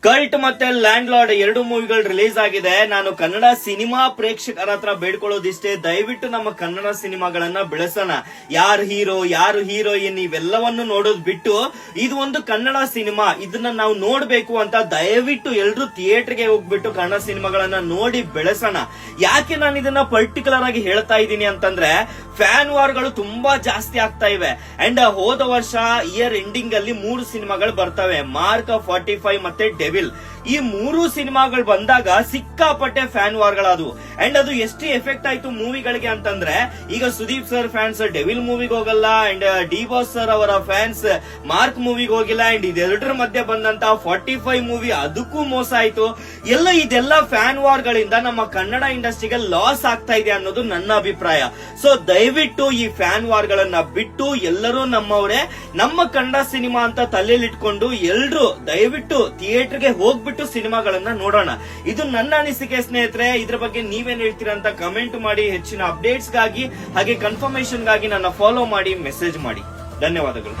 Cult ಮತ್ತೆ land lord ಎರಡು ಮೂವಿಗಳು ರಿಲೀಸ್ ಆಗಿದೆ. ನಾನು ಕನ್ನಡ ಸಿನಿಮಾ ಪ್ರೇಕ್ಷಕರ ಹತ್ರ ಬೇಡ್ಕೊಳ್ಳೋದಿಷ್ಟೇ, ದಯವಿಟ್ಟು ನಮ್ಮ ಕನ್ನಡ ಸಿನಿಮಾಗಳನ್ನ ಬೆಳೆಸೋಣ. ಯಾರು ಹೀರೋ ಯಾರು ಹೀರೋಯಿನ್ ಇವೆಲ್ಲವನ್ನು ನೋಡೋದ್ ಬಿಟ್ಟು ಇದು ಒಂದು ಕನ್ನಡ ಸಿನಿಮಾ, ಇದನ್ನ ನಾವು ನೋಡ್ಬೇಕು ಅಂತ ದಯವಿಟ್ಟು ಎಲ್ರು ಥಿಯೇಟರ್ಗೆ ಹೋಗ್ಬಿಟ್ಟು ಕನ್ನಡ ಸಿನಿಮಾಗಳನ್ನ ನೋಡಿ ಬೆಳೆಸೋಣ. ಯಾಕೆ ನಾನು ಇದನ್ನ ಪರ್ಟಿಕ್ಯುಲರ್ ಆಗಿ ಹೇಳ್ತಾ ಇದ್ದೀನಿ ಅಂತಂದ್ರೆ, ಫ್ಯಾನ್ ವಾರ್ಗಳು ತುಂಬಾ ಜಾಸ್ತಿ ಆಗ್ತಾ ಇವೆ. ಅಂಡ್ ಹೋದ ವರ್ಷ ಇಯರ್ ಎಂಡಿಂಗ್ ಅಲ್ಲಿ 3 ಸಿನಿಮಾಗಳು ಬರ್ತವೆ, ಮಾರ್ಕ್ 45 ಮತ್ತೆ ಡೆವಿಲ್. ಈ 3 ಸಿನಿಮಾಗಳು ಬಂದಾಗ ಸಿಕ್ಕಾಪಟ್ಟೆ ಫ್ಯಾನ್ ವಾರ್ಗಳಾದವು. ಅಂಡ್ ಅದು ಎಷ್ಟು ಎಫೆಕ್ಟ್ ಆಯ್ತು ಮೂವಿಗಳಿಗೆ ಅಂತಂದ್ರೆ, ಈಗ ಸುದೀಪ್ ಸರ್ ಫ್ಯಾನ್ಸ್ ಡೆವಿಲ್ ಮೂವಿಗೆ ಹೋಗಲ್ಲ, ಅಂಡ್ ಡಿ ಬಾಸ್ ಸರ್ ಅವರ ಫ್ಯಾನ್ಸ್ ಮಾರ್ಕ್ ಮೂವಿಗೆ ಹೋಗಿಲ್ಲ. ಅಂಡ್ ಇದೆರಡರ ಮಧ್ಯೆ ಬಂದಂತ 45 ಮೂವಿ ಅದಕ್ಕೂ ಮೋಸ ಆಯ್ತು. ಇದೆಲ್ಲ ಫ್ಯಾನ್ ವಾರ್ಗಳಿಂದ ನಮ್ಮ ಕನ್ನಡ ಇಂಡಸ್ಟ್ರಿಗೆ ಲಾಸ್ ಆಗ್ತಾ ಇದೆ ಅನ್ನೋದು ನನ್ನ ಅಭಿಪ್ರಾಯ. ಸೊ ದಯವಿಟ್ಟು ಈ ಫ್ಯಾನ್ ವಾರ್ಗಳನ್ನ ಬಿಟ್ಟು ಎಲ್ಲರೂ ನಮ್ಮವರೇ, ನಮ್ಮ ಕನ್ನಡ ಸಿನಿಮಾ ಅಂತ ತಲೆಯಲ್ಲಿಟ್ಕೊಂಡು ಎಲ್ರು ದಯವಿಟ್ಟು ಥಿಯೇಟರ್ಗೆ ಹೋಗ್ಬಿಟ್ಟು ಸಿನಿಮಾಗಳನ್ನ ನೋಡೋಣ. ಇದು ನನ್ನ ಅನಿಸಿಕೆ ಸ್ನೇಹಿತರೆ. ಇದ್ರ ಬಗ್ಗೆ ನೀವೇನ್ ಹೇಳ್ತೀರಾ ಅಂತ ಕಮೆಂಟ್ ಮಾಡಿ. ಹೆಚ್ಚಿನ ಅಪ್ಡೇಟ್ಸ್ ಗಾಗಿ ಹಾಗೆ ಕನ್ಫರ್ಮೇಶನ್ ಗಾಗಿ ನನ್ನ ಫಾಲೋ ಮಾಡಿ, ಮೆಸೇಜ್ ಮಾಡಿ. ಧನ್ಯವಾದಗಳು.